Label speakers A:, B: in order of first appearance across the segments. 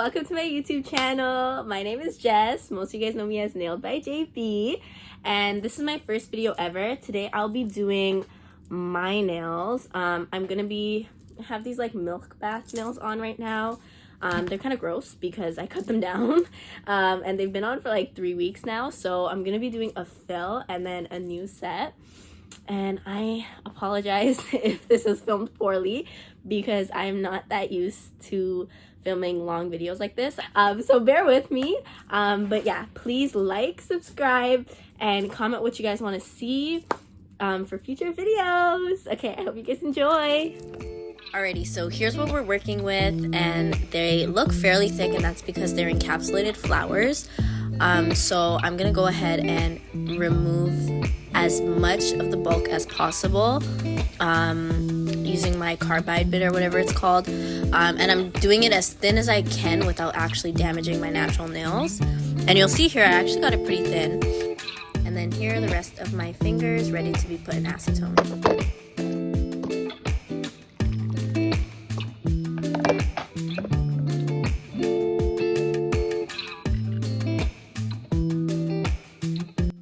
A: welcome to my YouTube channel. My name is Jess. Most of you guys know me as Nailed by JB, and this is my first video ever. Today I'll be doing my nails. I'm gonna have these like milk bath nails on right now. They're kind of gross because I cut them down, and they've been on for like 3 weeks now. So I'm gonna be doing a fill and then a new set. And I apologize if this is filmed poorly because I'm not that used to filming long videos like this. So bear with me. But yeah, please like, subscribe, and comment what you guys want to see for future videos. Okay, I hope you guys enjoy. Alrighty, so here's what we're working with, and they look fairly thick, and that's because they're encapsulated flowers. So I'm gonna go ahead and remove as much of the bulk as possible using my carbide bit or whatever it's called, and I'm doing it as thin as I can without actually damaging my natural nails. And you'll see here I actually got it pretty thin. And then here are the rest of my fingers ready to be put in acetone.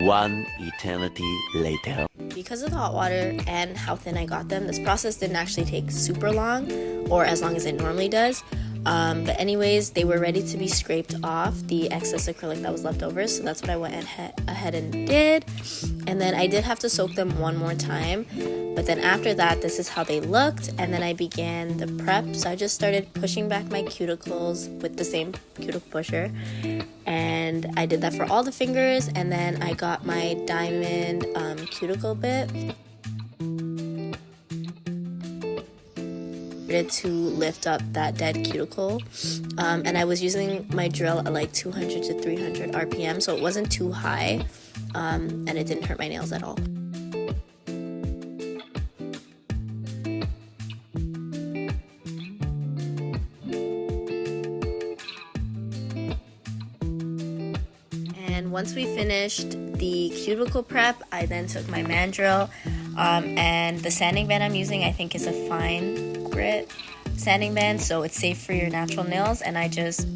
B: 1 eternity later.
A: Because of the hot water and how thin I got them, this process didn't actually take super long, or as long as it normally does. But anyways, they were ready to be scraped off the excess acrylic that was left over, so that's what I went ahead and did. And then I did have to soak them one more time, but then after that, this is how they looked. And then I began the prep, so I just started pushing back my cuticles with the same cuticle pusher, and I did that for all the fingers. And then I got my diamond cuticle bit to lift up that dead cuticle, and I was using my drill at like 200 to 300 RPM, so it wasn't too high, and it didn't hurt my nails at all. And once we finished the cuticle prep, I then took my mandrel, and the sanding band I'm using I think is a fine grit sanding band, so it's safe for your natural nails. And I just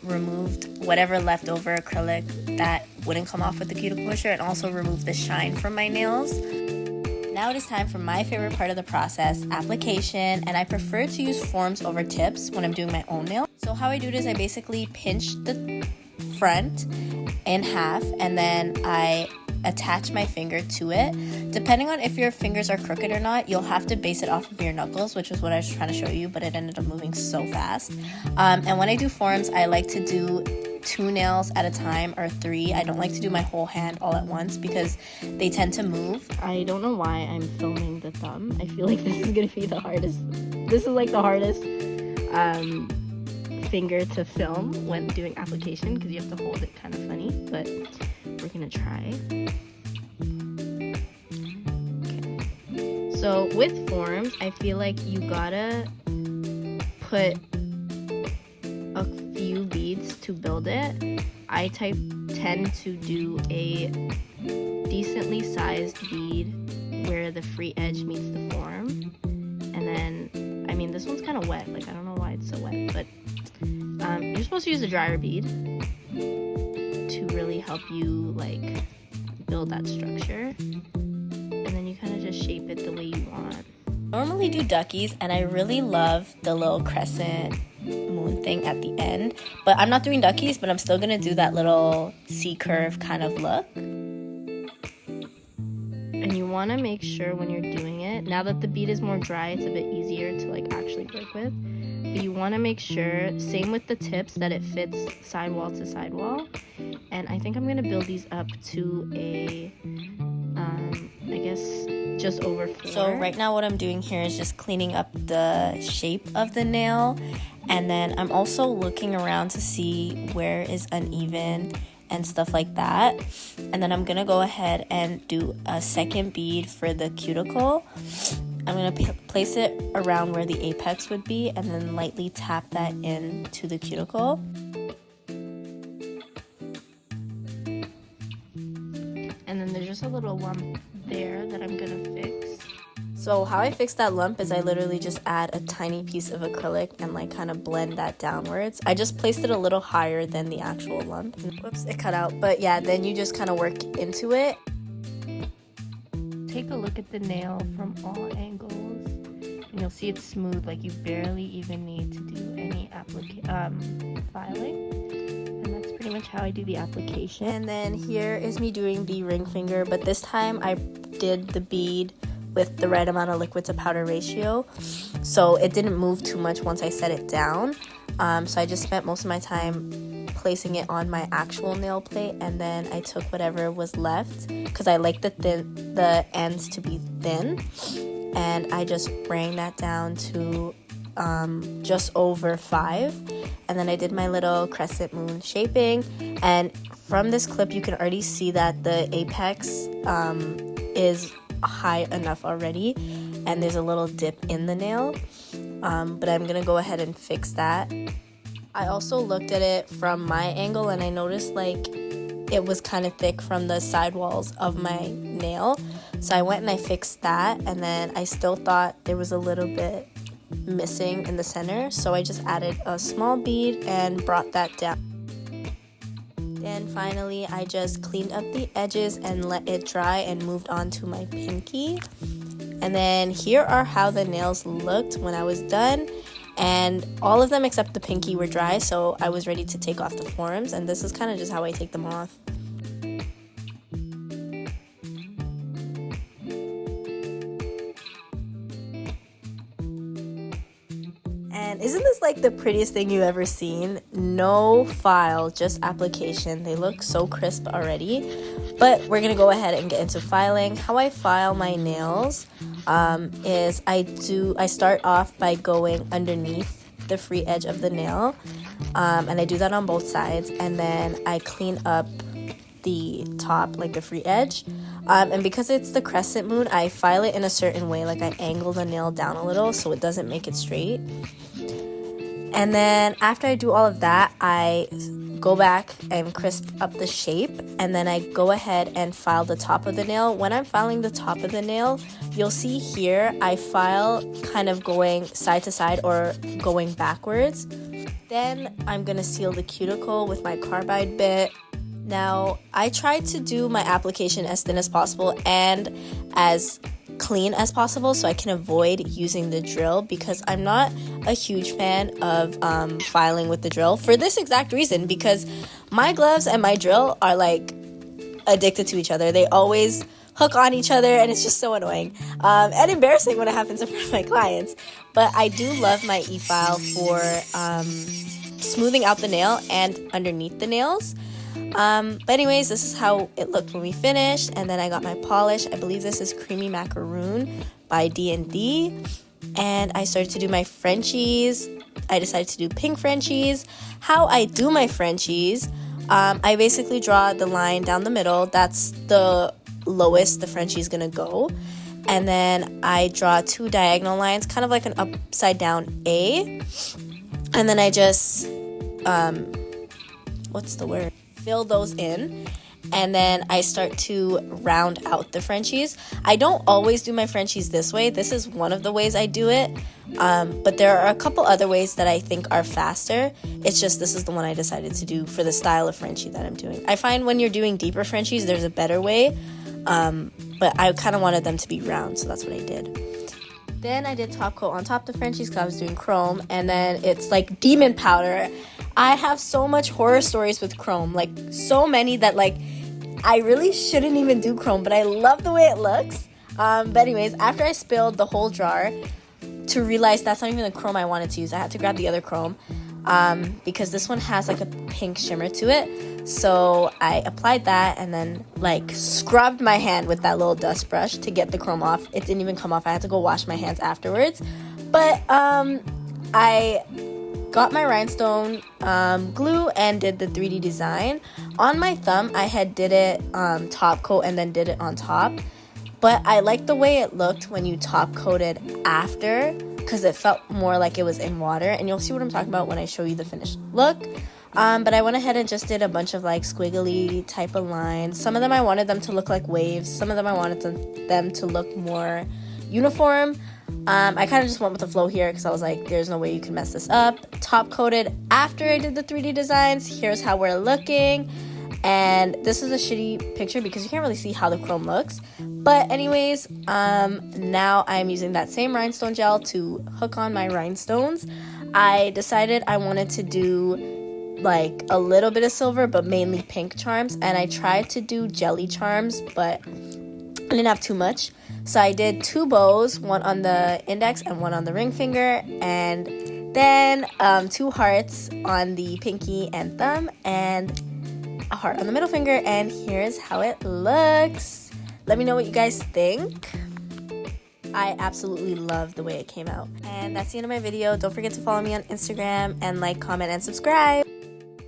A: removed whatever leftover acrylic that wouldn't come off with the cuticle pusher, and also removed the shine from my nails. Now it is time for my favorite part of the process, application, and I prefer to use forms over tips when I'm doing my own nail. So how I do it is I basically pinch the front in half, and then I attach my finger to it. Depending on if your fingers are crooked or not, you'll have to base it off of your knuckles, which is what I was trying to show you, but it ended up moving so fast. And when I do forms, I like to do 2 nails at a time, or 3. I don't like to do my whole hand all at once because they tend to move. I don't know why I'm filming the thumb. I feel like this is gonna be the hardest. This is like the hardest finger to film when doing application because you have to hold it kind of funny, but we're gonna try. Okay. So with forms, I feel like you gotta put a few beads to build it. I tend to do a decently sized bead where the free edge meets the form, and then, I mean, this one's kind of wet. Like, I don't know why it's so wet, but you're supposed to use a drier bead to really help you like build that structure, and then you kind of just shape it the way you want. I normally do duckies, and I really love the little crescent moon thing at the end, but I'm not doing duckies, but I'm still gonna do that little C-curve kind of look. And you want to make sure when you're doing it, now that the bead is more dry, it's a bit easier to like actually work with. But you want to make sure, same with the tips, that it fits sidewall to sidewall. And I think I'm going to build these up to a, I guess, just over 4. So right now what I'm doing here is just cleaning up the shape of the nail. And then I'm also looking around to see where is uneven and stuff like that. And then I'm going to go ahead and do a second bead for the cuticle. I'm going to place it around where the apex would be, and then lightly tap that into the cuticle. And then there's just a little lump there that I'm going to fix. So how I fix that lump is I literally just add a tiny piece of acrylic and like kind of blend that downwards. I just placed it a little higher than the actual lump. Whoops, it cut out. But yeah, then you just kind of work into it. Take a look at the nail from all angles and you'll see it's smooth, like you barely even need to do any filing. And that's pretty much how I do the application. And then here is me doing the ring finger, but this time I did the bead with the right amount of liquid to powder ratio, so it didn't move too much once I set it down. So I just spent most of my time placing it on my actual nail plate, and then I took whatever was left because I like the ends to be thin, and I just bring that down to just over 5, and then I did my little crescent moon shaping. And from this clip you can already see that the apex is high enough already, and there's a little dip in the nail, but I'm gonna go ahead and fix that. I also looked at it from my angle and I noticed like it was kind of thick from the sidewalls of my nail, so I went and I fixed that, and then I still thought there was a little bit missing in the center, so I just added a small bead and brought that down. Then finally I just cleaned up the edges and let it dry and moved on to my pinky. And then here are how the nails looked when I was done, and all of them except the pinky were dry, so I was ready to take off the forms, and this is kind of just how I take them off. And isn't this like the prettiest thing you've ever seen? No file, just application. They look so crisp already. But we're gonna go ahead and get into filing. How I file my nails is I start off by going underneath the free edge of the nail, and I do that on both sides, and then I clean up the top, like the free edge. And because it's the crescent moon, I file it in a certain way, like I angle the nail down a little so it doesn't make it straight. And then after I do all of that, I go back and crisp up the shape, and then I go ahead and file the top of the nail. When I'm filing the top of the nail, you'll see here I file kind of going side to side or going backwards. Then I'm gonna seal the cuticle with my carbide bit. Now, I try to do my application as thin as possible and as clean as possible so I can avoid using the drill, because I'm not a huge fan of filing with the drill for this exact reason, because my gloves and my drill are like addicted to each other. They always hook on each other, and it's just so annoying and embarrassing when it happens in front of my clients. But I do love my e-file for smoothing out the nail and underneath the nails. But anyways, this is how it looked when we finished, and then I got my polish. I believe this is Creamy Macaroon by D&D, and I started to do my Frenchies. I decided to do pink Frenchies. How I do my Frenchies, I basically draw the line down the middle. That's the lowest the Frenchie is gonna go, and then I draw 2 diagonal lines, kind of like an upside down A, and then I just fill those in, and then I start to round out the Frenchies. I don't always do my Frenchies this way. This is one of the ways I do it, but there are a couple other ways that I think are faster. It's just this is the one I decided to do for the style of Frenchie that I'm doing. I find when you're doing deeper Frenchies, there's a better way, but I kind of wanted them to be round, so that's what I did. Then I did top coat on top of the Frenchies because I was doing chrome, and then it's like demon powder. I have so much horror stories with chrome, like so many that like I really shouldn't even do chrome, but I love the way it looks. But anyways, after I spilled the whole jar to realize that's not even the chrome I wanted to use, I had to grab the other chrome because this one has like a pink shimmer to it. So I applied that and then like scrubbed my hand with that little dust brush to get the chrome off. It didn't even come off. I had to go wash my hands afterwards. But I got my rhinestone glue and did the 3D design. On my thumb, I had did it top coat and then did it on top. But I liked the way it looked when you top coated after, because it felt more like it was in water. And you'll see what I'm talking about when I show you the finished look. But I went ahead and just did a bunch of like squiggly type of lines. Some of them I wanted them to look like waves. Some of them I wanted them to look more uniform. I kind of just went with the flow here because I was like, there's no way you can mess this up. Top coated after I did the 3D designs. Here's how we're looking. And this is a shitty picture because you can't really see how the chrome looks. But anyways, now I'm using that same rhinestone gel to hook on my rhinestones. I decided I wanted to do like a little bit of silver, but mainly pink charms. And I tried to do jelly charms, but I didn't have too much. So I did 2 bows, one on the index and one on the ring finger. And then 2 hearts on the pinky and thumb, and a heart on the middle finger. And here's how it looks. Let me know what you guys think. I absolutely love the way it came out. And that's the end of my video. Don't forget to follow me on Instagram and like, comment, and subscribe.